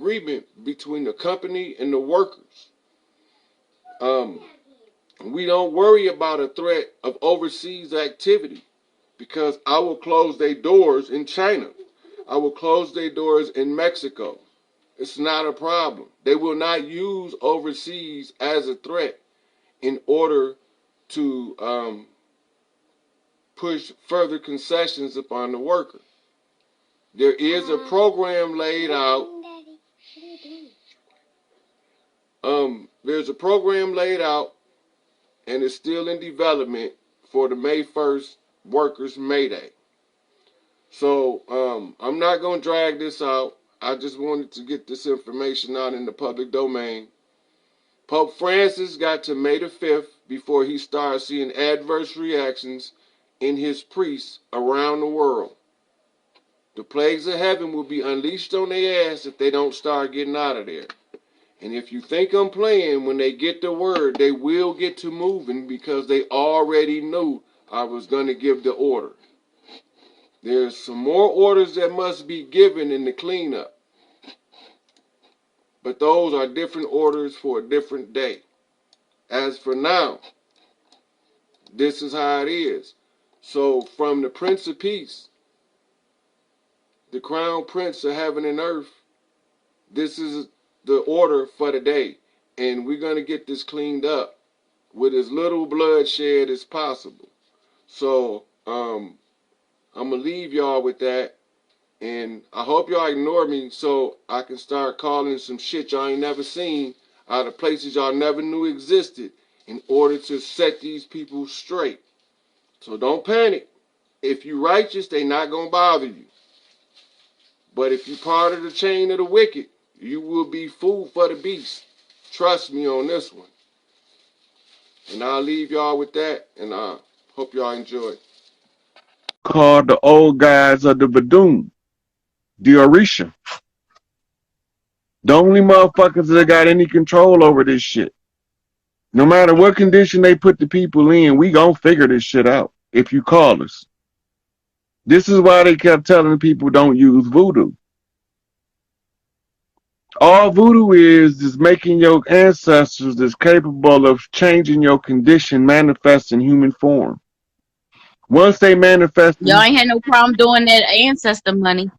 agreement between the company and the workers. We don't worry about a threat of overseas activity because I will close their doors in China. I will close their doors in Mexico. It's not a problem. They will not use overseas as a threat in order to push further concessions upon the worker. There is a program laid out. There's a program laid out, and it's still in development for the May 1st Workers' May Day. So I'm not going to drag this out. I just wanted to get this information out in the public domain. Pope Francis got to May the 5th before he started seeing adverse reactions in his priests around the world. The plagues of heaven will be unleashed on their ass if they don't start getting out of there. And if you think I'm playing, when they get the word, they will get to moving because they already knew I was going to give the order. There's some more orders that must be given in the cleanup. But those are different orders for a different day. As for now, this is how it is. So from the Prince of Peace, the Crown Prince of Heaven and Earth, this is the order for the day. And we're going to get this cleaned up with as little bloodshed as possible. So I'm going to leave y'all with that. And I hope y'all ignore me so I can start calling some shit y'all ain't never seen out of places y'all never knew existed in order to set these people straight. So don't panic. If you righteous, they not going to bother you. But if you part of the chain of the wicked, you will be food for the beast. Trust me on this one. And I'll leave y'all with that, and I hope y'all enjoy. Called the old guys of the Badoon, the Orisha. The only motherfuckers that got any control over this shit. No matter what condition they put the people in, we gon' figure this shit out if you call us. This is why they kept telling people don't use voodoo. All voodoo is making your ancestors that's capable of changing your condition manifest in human form. Once they manifest, y'all ain't had no problem doing that ancestor money.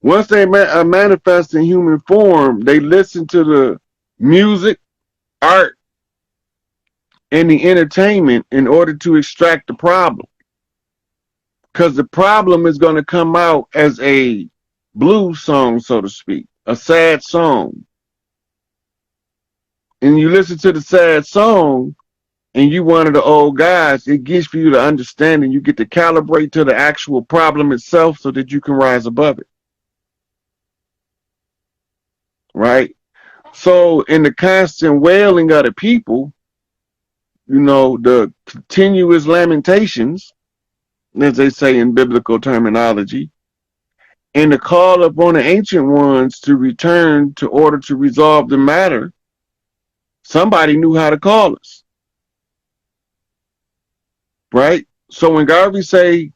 Once they manifest in human form, they listen to the music, art, and the entertainment in order to extract the problem. Because the problem is going to come out as a blues song, so to speak, a sad song. And you listen to the sad song, and you one of the old guys, it gives for you to understand, and you get to calibrate to the actual problem itself so that you can rise above it. Right? So in the constant wailing of the people, you know, the continuous lamentations, as they say in biblical terminology, and the call upon the ancient ones to return to order to resolve the matter, somebody knew how to call us. Right? So when Garvey say,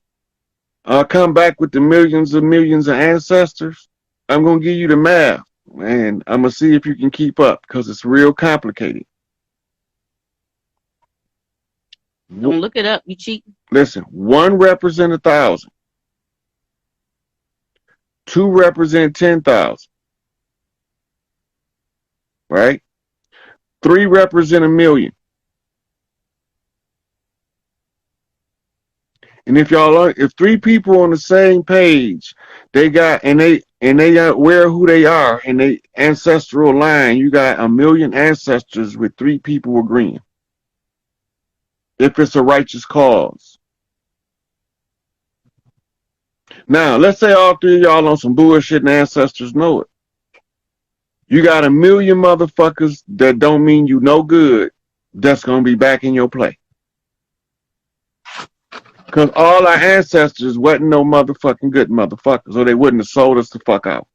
come back with the millions of ancestors, I'm going to give you the math, and I'm going to see if you can keep up, because it's real complicated. Don't look it up, you cheat. Listen, 1 represent 1,000. 2 represent 10,000. Right? 3 represent 1,000,000. And if 3 people on the same page, they aware who they are in their ancestral line, you got 1,000,000 ancestors with 3 people agreeing. If it's a righteous cause. Now, let's say all 3 of y'all on some bullshit and ancestors know it. You got 1,000,000 motherfuckers that don't mean you no good that's going to be back in your play. Because all our ancestors wasn't no motherfucking good motherfuckers, or they wouldn't have sold us the fuck out.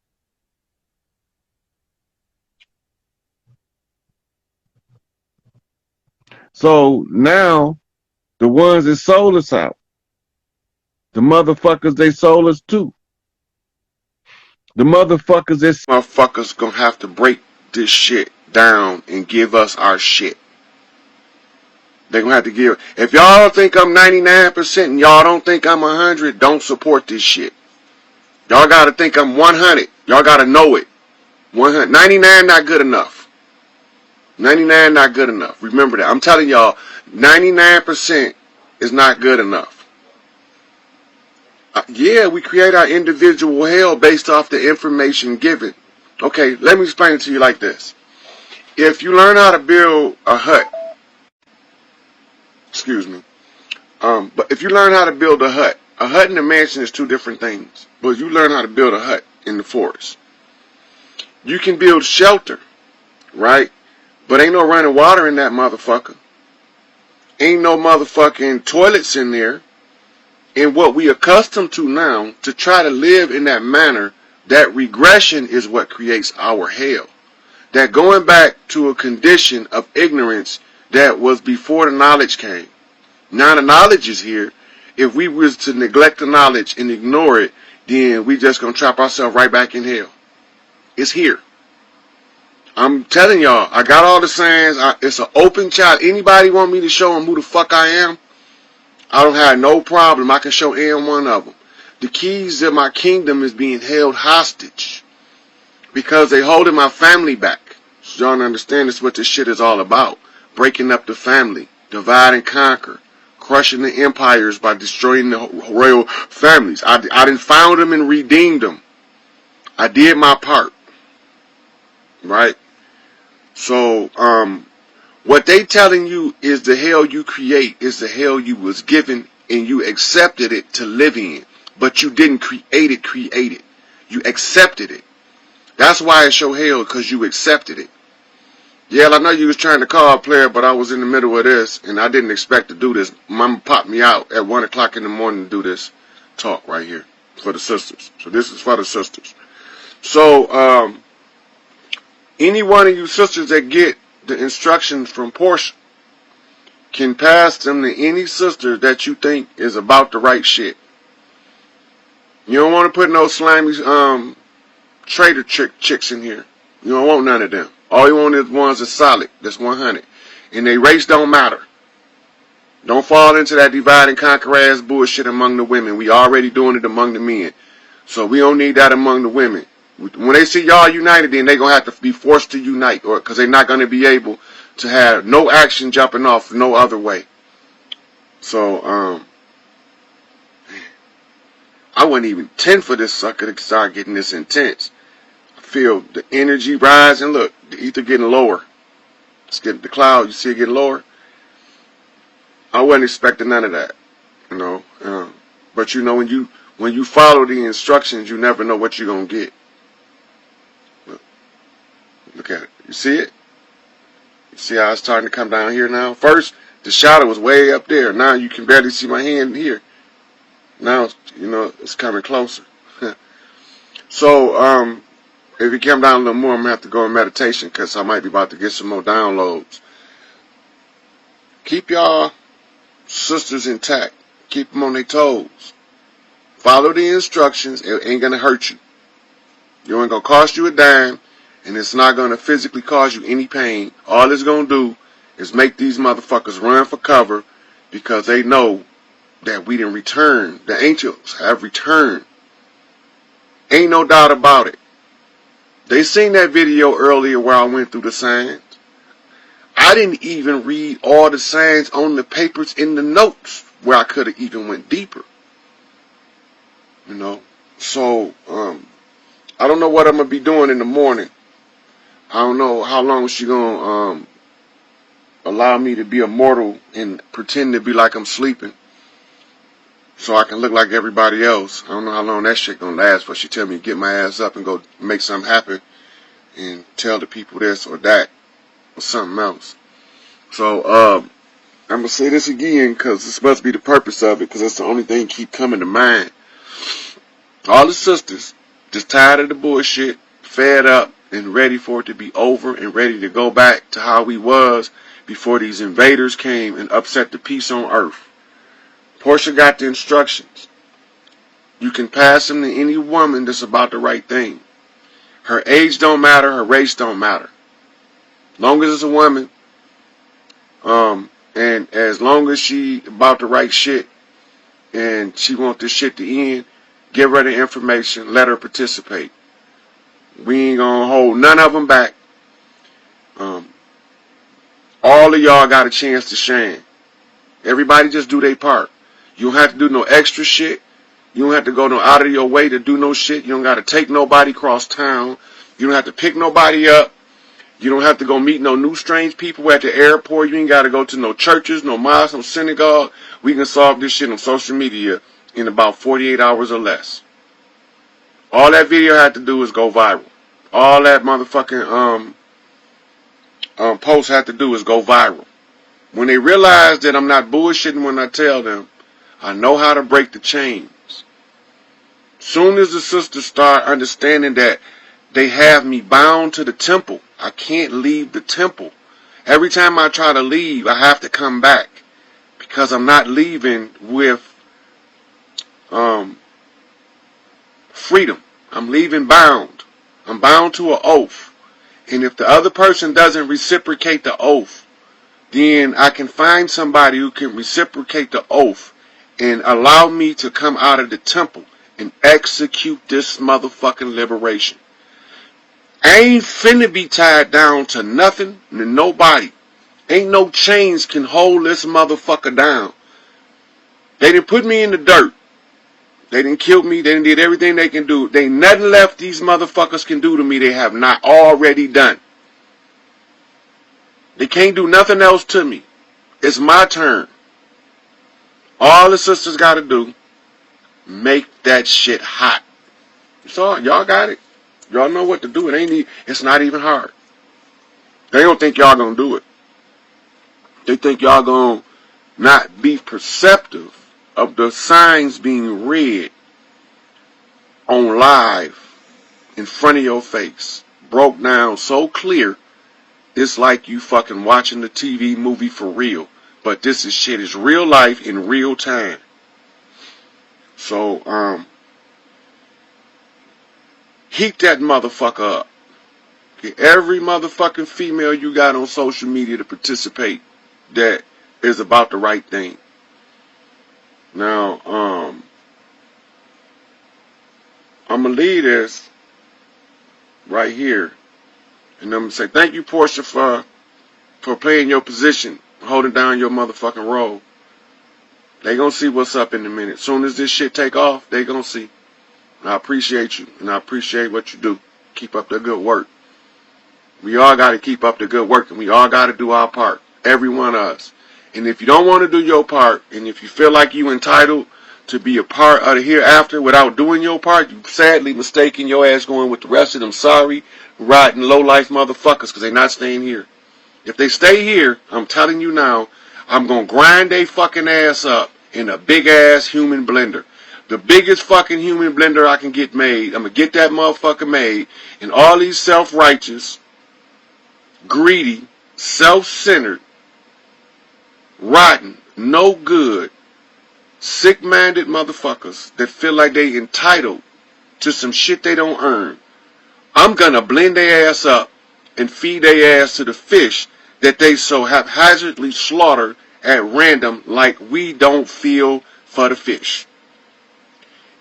So now, the ones that sold us out, the motherfuckers they sold us to, The motherfuckers, this motherfuckers gonna have to break this shit down and give us our shit. They're gonna have to give. If y'all don't think I'm 99% and y'all don't think I'm 100, don't support this shit. Y'all gotta think I'm 100. Y'all gotta know it. 100. 99 not good enough. 99 not good enough. Remember that. I'm telling y'all, 99% is not good enough. Yeah, we create our individual hell based off the information given. Okay, let me explain it to you like this. If you learn how to build a hut, excuse me, but if you learn how to build a hut and a mansion is two different things. But you learn how to build a hut in the forest. You can build shelter, right? But ain't no running water in that motherfucker. Ain't no motherfucking toilets in there. And what we accustomed to now, to try to live in that manner, that regression is what creates our hell. That going back to a condition of ignorance that was before the knowledge came. Now the knowledge is here. If we was to neglect the knowledge and ignore it, then we just gonna trap ourselves right back in hell. It's here. I'm telling y'all, I got all the signs. It's an open child. Anybody want me to show them who the fuck I am? I don't have no problem. I can show any one of them. The keys of my kingdom is being held hostage because they holding my family back. So y'all understand this is what this shit is all about. Breaking up the family, divide and conquer, crushing the empires by destroying the royal families. I done found them and redeemed them. I did my part. Right? So, what they telling you is the hell you create is the hell you was given and you accepted it to live in. But you didn't create it. You accepted it. That's why it's your hell, because you accepted it. Yeah, I know you was trying to call a player, but I was in the middle of this and I didn't expect to do this. Mama popped me out at 1 o'clock in the morning to do this talk right here for the sisters. So this is for the sisters. So, any one of you sisters that get the instructions from Portia can pass them to any sister that you think is about the right shit. You don't want to put no slimy traitor chicks in here. You don't want none of them. All you want is ones that's solid, that's 100. And their race don't matter. Don't fall into that divide and conquer ass bullshit among the women. We already doing it among the men. So we don't need that among the women. When they see y'all united, then they're going to have to be forced to unite, or because they're not going to be able to have no action jumping off no other way. So, I wasn't even 10 for this sucker to start getting this intense. I feel the energy rising. Look, the ether getting lower. It's getting the cloud. You see it getting lower. I wasn't expecting none of that, you know. But you know, when you follow the instructions, you never know what you're gonna get. Look at it. You see it? You see how it's starting to come down here now? First, the shadow was way up there. Now you can barely see my hand here. Now, you know, it's coming closer. So, if you come down a little more, I'm going to have to go in meditation because I might be about to get some more downloads. Keep y'all sisters intact. Keep them on their toes. Follow the instructions. It ain't going to hurt you. It ain't going to cost you a dime, and it's not going to physically cause you any pain. All it's going to do is make these motherfuckers run for cover because they know that we didn't return. The angels have returned. Ain't no doubt about it. They seen that video earlier where I went through the signs. I didn't even read all the signs on the papers in the notes where I could have even went deeper. You know? So, I don't know what I'm going to be doing in the morning. I don't know how long she's going to allow me to be immortal and pretend to be like I'm sleeping so I can look like everybody else. I don't know how long that shit going to last, but she tell me to get my ass up and go make something happen and tell the people this or that or something else. So, I'm going to say this again because this must be the purpose of it because that's the only thing keep coming to mind. All the sisters just tired of the bullshit, fed up, and ready for it to be over and ready to go back to how we was before these invaders came and upset the peace on earth. Portia got the instructions. You can pass them to any woman that's about the right thing. Her age don't matter, her race don't matter. Long as it's a woman, and as long as she about the right shit and she want this shit to end, give her the information, let her participate. We ain't gonna hold none of them back. All of y'all got a chance to shine. Everybody just do their part. You don't have to do no extra shit. You don't have to go no out of your way to do no shit. You don't got to take nobody across town. You don't have to pick nobody up. You don't have to go meet no new strange people at the airport. You ain't got to go to no churches, no mosques, no synagogue. We can solve this shit on social media in about 48 hours or less. All that video had to do is go viral. All that motherfucking post had to do is go viral. When they realize that I'm not bullshitting when I tell them, I know how to break the chains. Soon as the sisters start understanding that they have me bound to the temple, I can't leave the temple. Every time I try to leave, I have to come back because I'm not leaving with freedom. I'm leaving bound. I'm bound to an oath. And if the other person doesn't reciprocate the oath, then I can find somebody who can reciprocate the oath and allow me to come out of the temple and execute this motherfucking liberation. I ain't finna be tied down to nothing and nobody. Ain't no chains can hold this motherfucker down. They didn't put me in the dirt. They didn't kill me. They didn't did everything they can do. They ain't nothing left these motherfuckers can do to me they have not already done. They can't do nothing else to me. It's my turn. All the sisters gotta do, make that shit hot. So y'all got it. Y'all know what to do. It's not even hard. They don't think y'all gonna do it. They think y'all gonna not be perceptive of the signs being read on live in front of your face. Broke down so clear, it's like you fucking watching the TV movie for real. But this is shit is real life in real time. So, heat that motherfucker up. Get every motherfucking female you got on social media to participate that is about the right thing. Now, I'm going to leave this right here. And I'm going to say thank you, Portia, for playing your position, holding down your motherfucking role. They going to see what's up in a minute. Soon as this shit take off, they going to see. And I appreciate you, and I appreciate what you do. Keep up the good work. We all got to keep up the good work, and we all got to do our part. Every one of us. And if you don't want to do your part, and if you feel like you entitled to be a part of the hereafter without doing your part, you sadly mistaken your ass going with the rest of them sorry, rotten, low-life motherfuckers because they're not staying here. If they stay here, I'm telling you now, I'm going to grind they fucking ass up in a big-ass human blender. The biggest fucking human blender I can get made. I'm going to get that motherfucker made. And all these self-righteous, greedy, self-centered, rotten, no good, sick-minded motherfuckers that feel like they entitled to some shit they don't earn. I'm going to blend their ass up and feed their ass to the fish that they so haphazardly slaughter at random like we don't feel for the fish.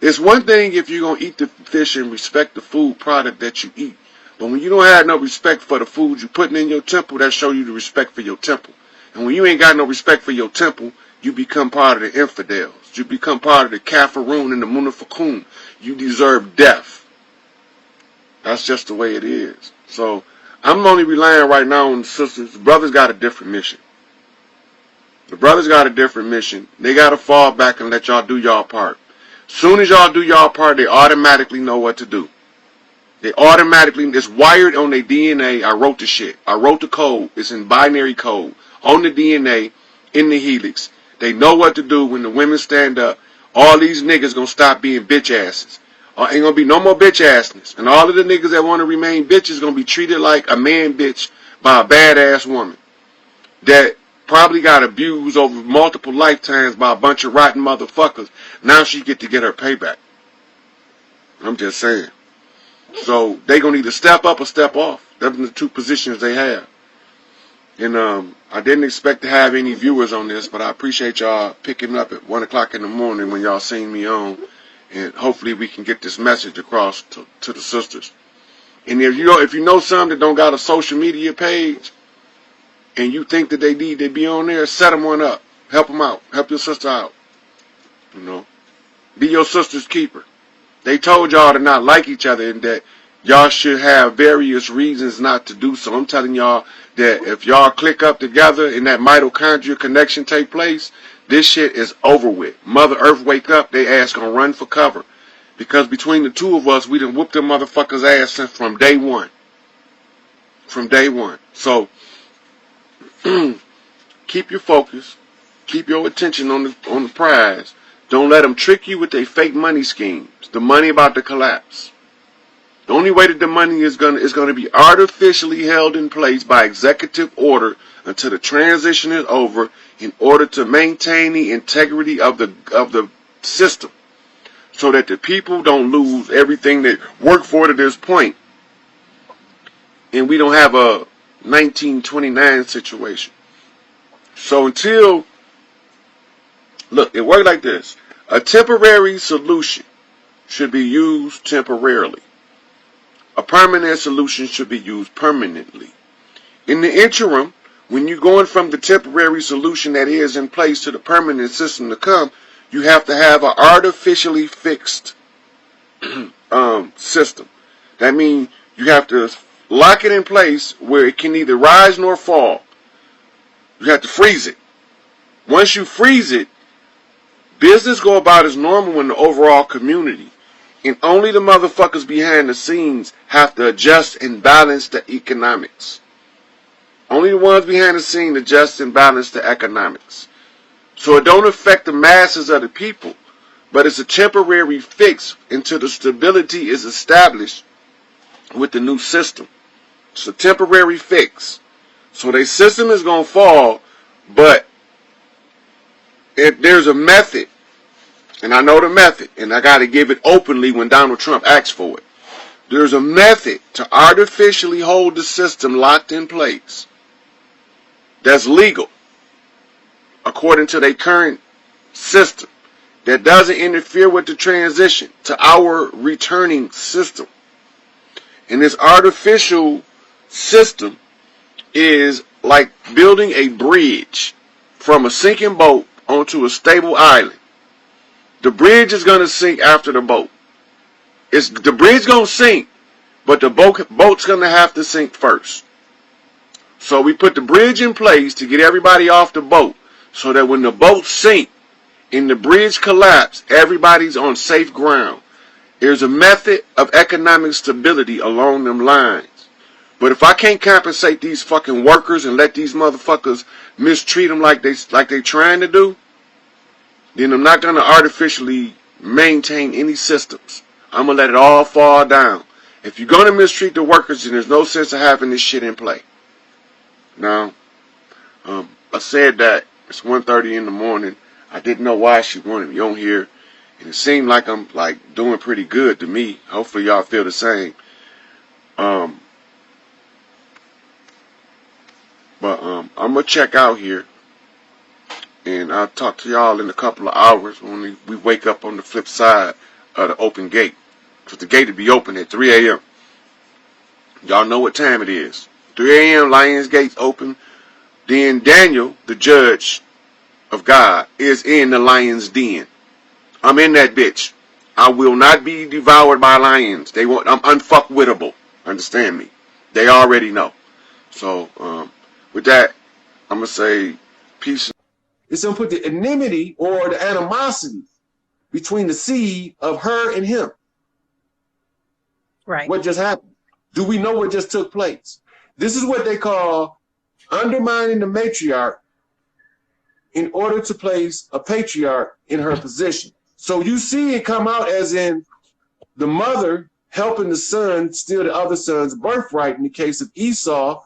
It's one thing if you're going to eat the fish and respect the food product that you eat. But when you don't have no respect for the food you're putting in your temple, that shows you the respect for your temple. And when you ain't got no respect for your temple, you become part of the infidels. You become part of the Kafaroon and the Munafakun. You deserve death. That's just the way it is. So I'm only relying right now on the sisters. The brothers got a different mission. The brothers got a different mission. They got to fall back and let y'all do y'all part. Soon as y'all do y'all part, they automatically know what to do. They automatically, it's wired on their DNA. I wrote the shit. I wrote the code. It's in binary code. On the DNA, in the helix. They know what to do when the women stand up. All these niggas gonna stop being bitch asses. Ain't gonna be no more bitch assness. And all of the niggas that want to remain bitches gonna be treated like a man bitch by a badass woman that probably got abused over multiple lifetimes by a bunch of rotten motherfuckers. Now she get to get her payback. I'm just saying. So they gonna either step up or step off. That's the two positions they have. And I didn't expect to have any viewers on this, but I appreciate y'all picking up at 1 o'clock in the morning when y'all seen me on, and hopefully we can get this message across to the sisters. And if you know some that don't got a social media page, and you think that they need to be on there, set them one up, help them out, help your sister out. You know, be your sister's keeper. They told y'all to not like each other and that y'all should have various reasons not to do so. I'm telling y'all that if y'all click up together and that mitochondrial connection take place, this shit is over with. Mother Earth wake up, they ass gonna run for cover. Because between the two of us, we done whooped them motherfuckers' ass since from day one. From day one. So, keep your focus. Keep your attention on the prize. Don't let them trick you with their fake money schemes. The money about to collapse. The only way that the money is gonna be artificially held in place by executive order until the transition is over, in order to maintain the integrity of the system, so that the people don't lose everything they worked for to this point, and we don't have a 1929 situation. So look, it worked like this. A temporary solution should be used temporarily. A permanent solution should be used permanently. In the interim, when you're going from the temporary solution that is in place to the permanent system to come, you have to have an artificially fixed system. That means you have to lock it in place where it can neither rise nor fall. You have to freeze it. Once you freeze it, business go about as normal in the overall community. And only the motherfuckers behind the scenes have to adjust and balance the economics. Only the ones behind the scene adjust and balance the economics. So it don't affect the masses of the people, but it's a temporary fix until the stability is established with the new system. It's a temporary fix. So their system is going to fall, but if there's a method, and I know the method, and I got to give it openly when Donald Trump asks for it. There's a method to artificially hold the system locked in place that's legal, according to their current system, that doesn't interfere with the transition to our returning system. And this artificial system is like building a bridge from a sinking boat onto a stable island. The bridge is going to sink after the boat. The bridge going to sink, but the boat's going to have to sink first. So we put the bridge in place to get everybody off the boat, so that when the boat sink and the bridge collapse, everybody's on safe ground. There's a method of economic stability along them lines. But if I can't compensate these fucking workers and let these motherfuckers mistreat them like they trying to do, then I'm not going to artificially maintain any systems. I'm going to let it all fall down. If you're going to mistreat the workers, then there's no sense of having this shit in play. Now, I said that it's 1:30 in the morning. I didn't know why she wanted me on here. And it seemed like I'm doing pretty good to me. Hopefully y'all feel the same. But I'm going to check out here. And I'll talk to y'all in a couple of hours when we wake up on the flip side of the open gate. Because the gate will be open at 3 a.m. Y'all know what time it is. 3 a.m. Lions Gate's open. Then Daniel, the judge of God, is in the lion's den. I'm in that bitch. I will not be devoured by lions. I'm unfuckwittable. Understand me? They already know. So, with that, I'm going to say peace. It's going to put the enmity or the animosity between the seed of her and him. Right. What just happened? Do we know what just took place? This is what they call undermining the matriarch in order to place a patriarch in her position. So you see it come out as in the mother helping the son steal the other son's birthright. In the case of Esau,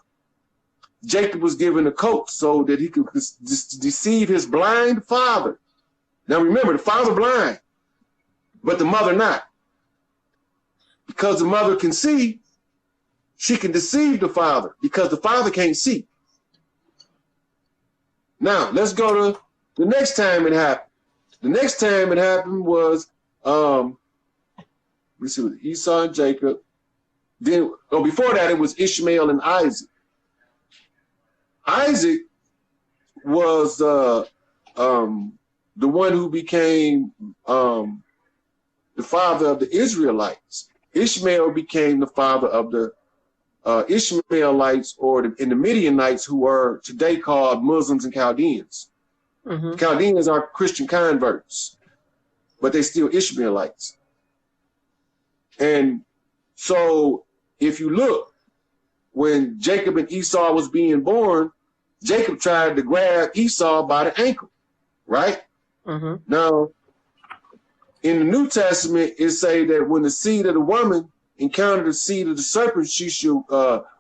Jacob was given a coat so that he could deceive his blind father. Now remember, the father blind, but the mother not. because the mother can see, she can deceive the father because the father can't see. Now, let's go to the next time it happened. The next time it happened was, let's see, Esau and Jacob. Then, before that, it was Ishmael and Isaac. Isaac was the one who became the father of the Israelites. Ishmael became the father of the Ishmaelites, or the Midianites, who are today called Muslims and Chaldeans. Mm-hmm. Chaldeans are Christian converts, but they still Ishmaelites. And so if you look, when Jacob and Esau was being born, Jacob tried to grab Esau by the ankle, right? Mm-hmm. Now, in the New Testament, it say that when the seed of the woman encountered the seed of the serpent, she should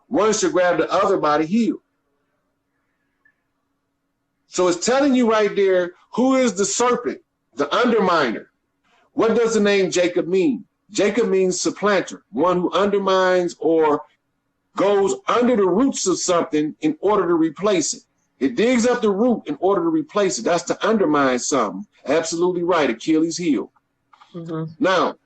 one should grab the other by the heel. So it's telling you right there, who is the serpent, the underminer. What does the name Jacob mean? Jacob means supplanter, one who undermines or goes under the roots of something in order to replace it. It digs up the root in order to replace it. That's to undermine something. Absolutely right, Achilles' heel. Mm-hmm. Now,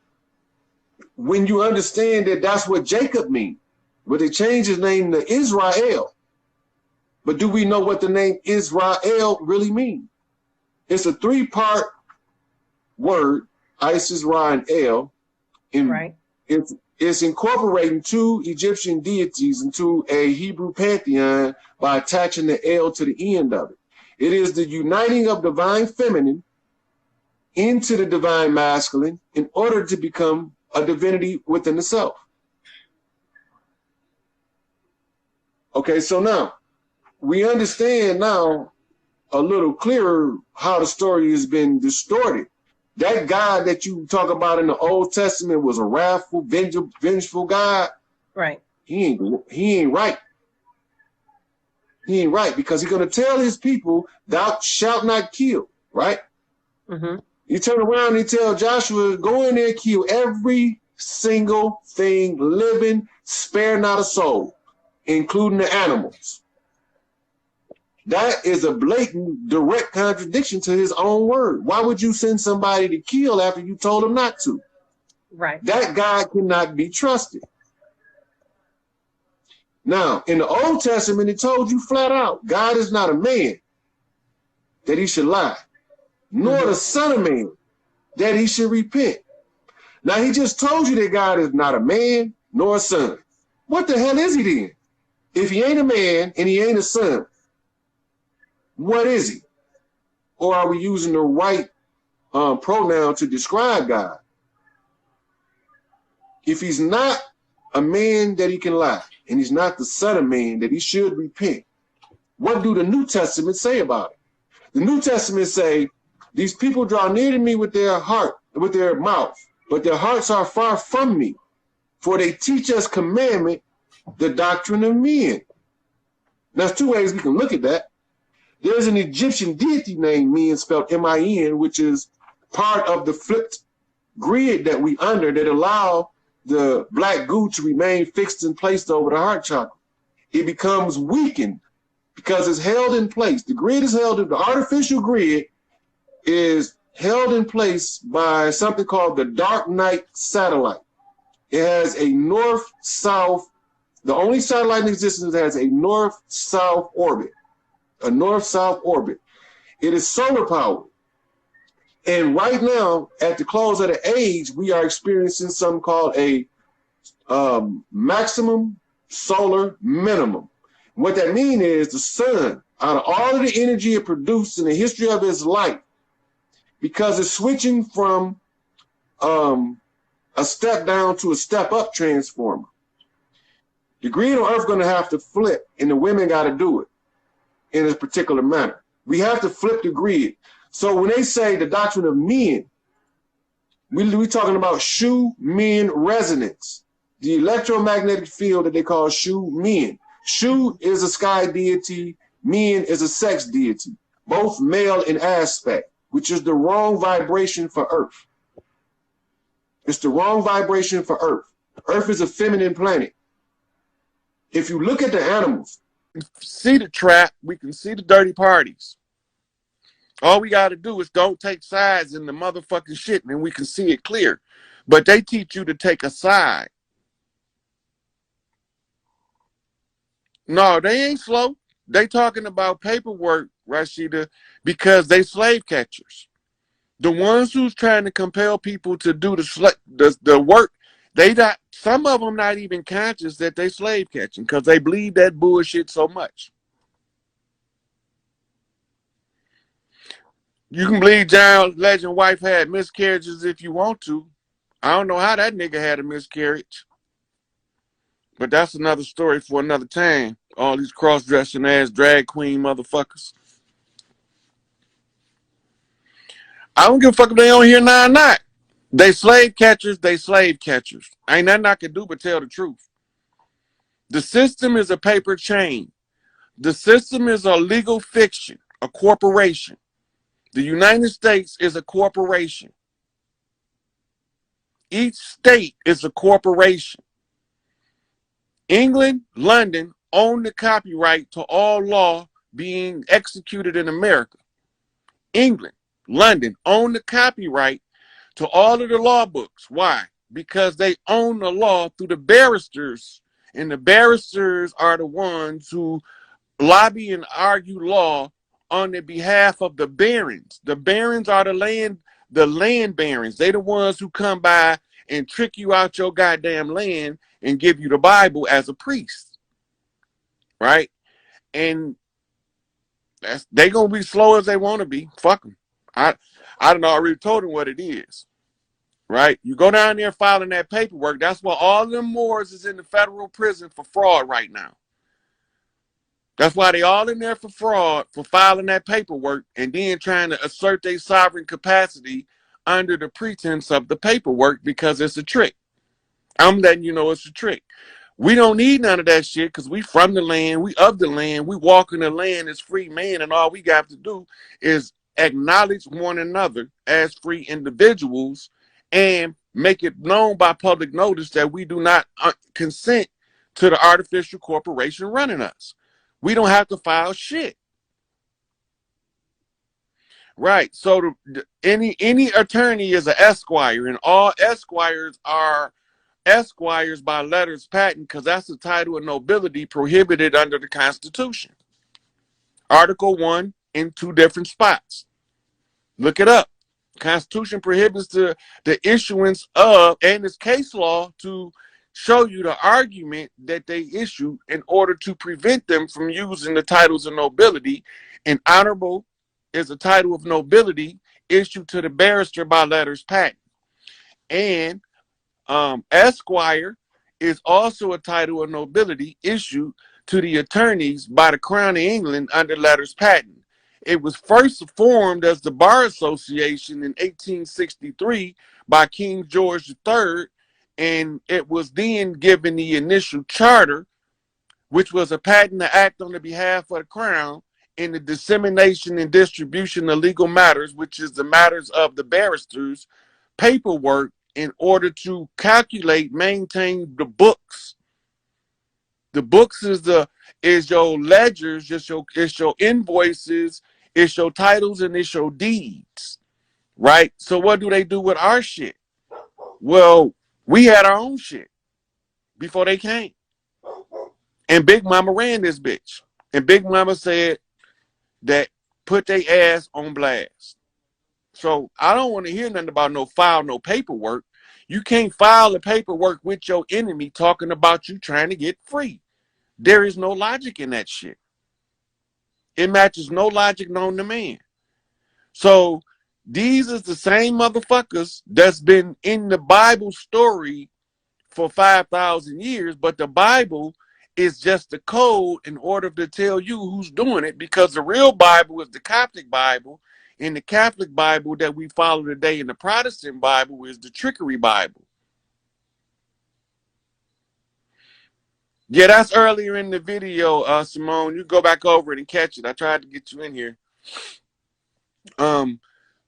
when you understand that that's what Jacob means, but they changed his name to Israel. But do we know what the name Israel really means? It's a three-part word, Isis, Ra, and El. Right. It's incorporating two Egyptian deities into a Hebrew pantheon by attaching the El to the end of it. It is the uniting of divine feminine into the divine masculine in order to become a divinity within the self. Okay, so now we understand now a little clearer how the story has been distorted. That God that you talk about in the Old Testament was a wrathful, vengeful God. Right. He ain't right. He ain't right, because he's going to tell his people, thou shalt not kill, right? Mm-hmm. You turn around and you tell Joshua, go in there and kill every single thing living, spare not a soul, including the animals. That is a blatant, direct contradiction to his own word. Why would you send somebody to kill after you told them not to? Right. That God cannot be trusted. Now, in the Old Testament, it told you flat out, God is not a man that he should lie, nor the son of man that he should repent. Now, he just told you that God is not a man nor a son. What the hell is he then? If he ain't a man and he ain't a son, what is he? Or are we using the right pronoun to describe God? If he's not a man that he can lie, and he's not the son of man that he should repent, what do the New Testament say about it? The New Testament say, these people draw near to me with their heart, with their mouth, but their hearts are far from me, for they teach us commandment, the doctrine of men. There's two ways we can look at that. There's an Egyptian deity named Men, spelled M-I-N, which is part of the flipped grid that we under that allow the black goo to remain fixed and placed over the heart chakra. It becomes weakened because it's held in place. The grid is held in, the artificial grid is held in place by something called the Dark Night satellite. It has a north-south, the only satellite in existence that has a north-south orbit. A north-south orbit. It is solar powered. And right now, at the close of the age, we are experiencing something called a maximum solar minimum. What that means is the sun, out of all of the energy it produced in the history of its life, because it's switching from a step down to a step up transformer, the grid on Earth is going to have to flip, and the women got to do it in a particular manner. We have to flip the grid. So when they say the doctrine of men, we're talking about Shu-Men resonance, the electromagnetic field that they call Shu-Men. Shu is a sky deity, Men is a sex deity, both male in aspect, which is the wrong vibration for Earth. It's the wrong vibration for Earth. Earth is a feminine planet. If you look at the animals, see the trap, we can see the dirty parties. All we got to do is don't take sides in the motherfucking shit, and we can see it clear. But they teach you to take a side. No, they ain't slow. They talking about paperwork, Rashida, because they slave catchers. The ones who's trying to compel people to do the work, they not, some of them not even conscious that they slave catching because they believe that bullshit so much. You can believe John Legend wife had miscarriages if you want to. I don't know how that nigga had a miscarriage. But that's another story for another time. All these cross-dressing ass drag queen motherfuckers. I don't give a fuck if they on here now or not. They slave catchers, they slave catchers. Ain't nothing I can do but tell the truth. The system is a paper chain. The system is a legal fiction, a corporation. The United States is a corporation. Each state is a corporation. England, London own the copyright to all law being executed in America. England, London own the copyright to all of the law books. Why? Because they own the law through the barristers, and the barristers are the ones who lobby and argue law on the behalf of the barons. The barons are the land barons. They the ones who come by and trick you out your goddamn land and give you the Bible as a priest, right? And they gonna be slow as they want to be. Fuck them. I done already told them what it is, right? You go down there filing that paperwork. That's why all them Moors is in the federal prison for fraud right now. That's why they all in there for fraud, for filing that paperwork and then trying to assert their sovereign capacity under the pretense of the paperwork because it's a trick. I'm letting you know it's a trick. We don't need none of that shit because we from the land, we of the land, we walk in the land as free man, and all we got to do is acknowledge one another as free individuals and make it known by public notice that we do not consent to the artificial corporation running us. We don't have to file shit. Right. So any attorney is an esquire, and all esquires are esquires by letters patent because that's the title of nobility prohibited under the Constitution. Article 1 in 2 different spots. Look it up. Constitution prohibits the issuance of, and it's case law to show you the argument that they issue in order to prevent them from using the titles of nobility. And honorable is a title of nobility issued to the barrister by letters patent. And Esquire is also a title of nobility issued to the attorneys by the Crown of England under letters patent. It was first formed as the Bar Association in 1863 by King George III, and it was then given the initial charter, which was a patent to act on the behalf of the Crown in the dissemination and distribution of legal matters, which is the matters of the barristers' paperwork in order to calculate, maintain the books. The books is your ledgers, it's your invoices, it's your titles, and it's your deeds, right? So what do they do with our shit? Well, we had our own shit before they came. And Big Mama ran this bitch. And Big Mama said that put their ass on blast. So I don't want to hear nothing about no file, no paperwork. You can't file the paperwork with your enemy talking about you trying to get free. There is no logic in that shit. It matches no logic known to man. So these is the same motherfuckers that's been in the Bible story for 5,000 years, but the Bible is just the code in order to tell you who's doing it, because the real Bible is the Coptic Bible, and the Catholic Bible that we follow today in the Protestant Bible is the trickery Bible. Yeah, that's earlier in the video, Simone. You go back over it and catch it. I tried to get you in here.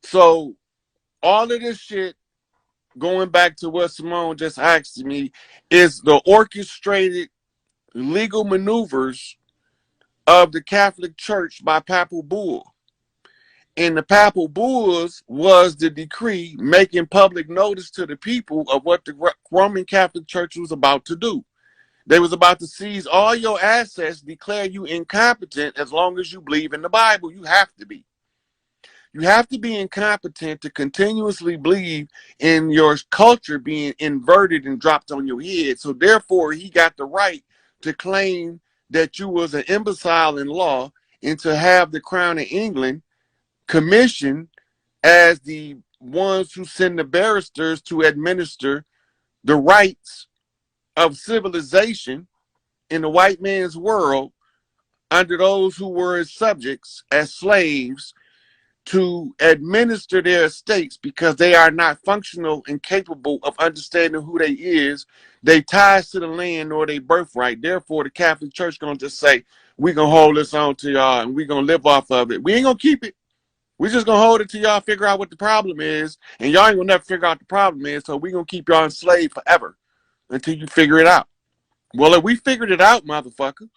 So all of this shit going back to what Simone just asked me, is the orchestrated legal maneuvers of the Catholic Church by papal bull. And the papal bulls was the decree making public notice to the people of what the Roman Catholic Church was about to do. They was about to seize all your assets, declare you incompetent as long as you believe in the Bible. You have to be. You have to be incompetent to continuously believe in your culture being inverted and dropped on your head. So therefore, he got the right to claim that you was an imbecile in law and to have the Crown of England commissioned as the ones who send the barristers to administer the rights of civilization in the white man's world under those who were his subjects as slaves to administer their estates because they are not functional and capable of understanding who they is. They ties to the land or their birthright. Therefore, the Catholic Church gonna just say, we're gonna hold this on to y'all and we're gonna live off of it. We ain't gonna keep it. We're just gonna hold it till y'all figure out what the problem is, and y'all ain't gonna never figure out the problem is, so we're gonna keep y'all enslaved forever until you figure it out. Well, if we figured it out, motherfucker,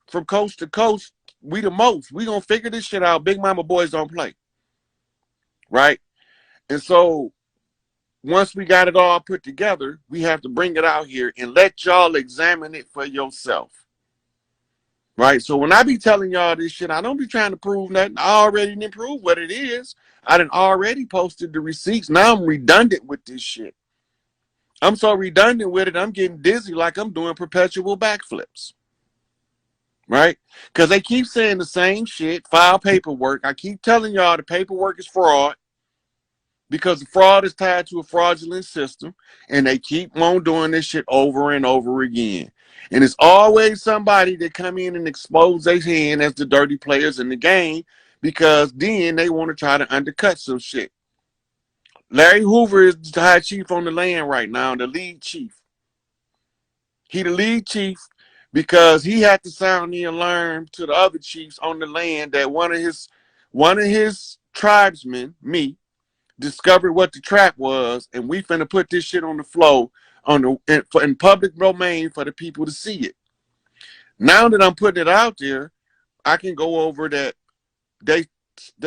from coast to coast, we the most. We gonna figure this shit out. Big mama boys don't play. Right? And so once we got it all put together, we have to bring it out here and let y'all examine it for yourself. Right? So when I be telling y'all this shit, I don't be trying to prove nothing. I already didn't prove what it is. I done already posted the receipts. Now I'm redundant with this shit. I'm so redundant with it, I'm getting dizzy like I'm doing perpetual backflips. Right? Because they keep saying the same shit, file paperwork. I keep telling y'all the paperwork is fraud because the fraud is tied to a fraudulent system, and they keep on doing this shit over and over again. And it's always somebody that come in and expose their hand as the dirty players in the game because then they want to try to undercut some shit. Larry Hoover is the high chief on the land right now, the lead chief. He the lead chief because he had to sound the alarm to the other chiefs on the land that one of his tribesmen, me, discovered what the trap was, and we finna put this shit on the floor in public domain for the people to see it. Now that I'm putting it out there, I can go over that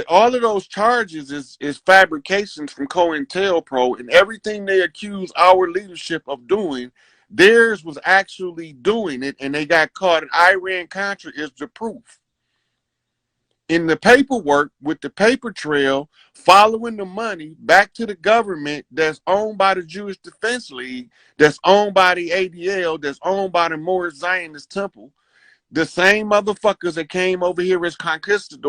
all of those charges is fabrications from COINTELPRO, and everything they accuse our leadership of doing, theirs was actually doing it, and they got caught. And Iran-Contra is the proof. In the paperwork with the paper trail, following the money back to the government that's owned by the Jewish Defense League, that's owned by the ADL, that's owned by the Moorish Zionist Temple, the same motherfuckers that came over here as conquistadors